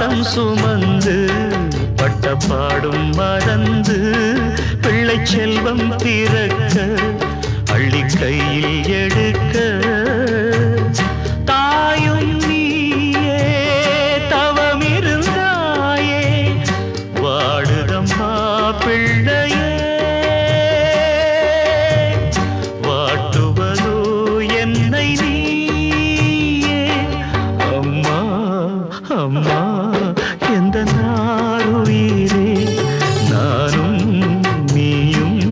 பாசம் சுமந்து பட்ட பாடும் மறந்து பிள்ளை செல்வம் பிறக்க அள்ளி கையில் எடுக்க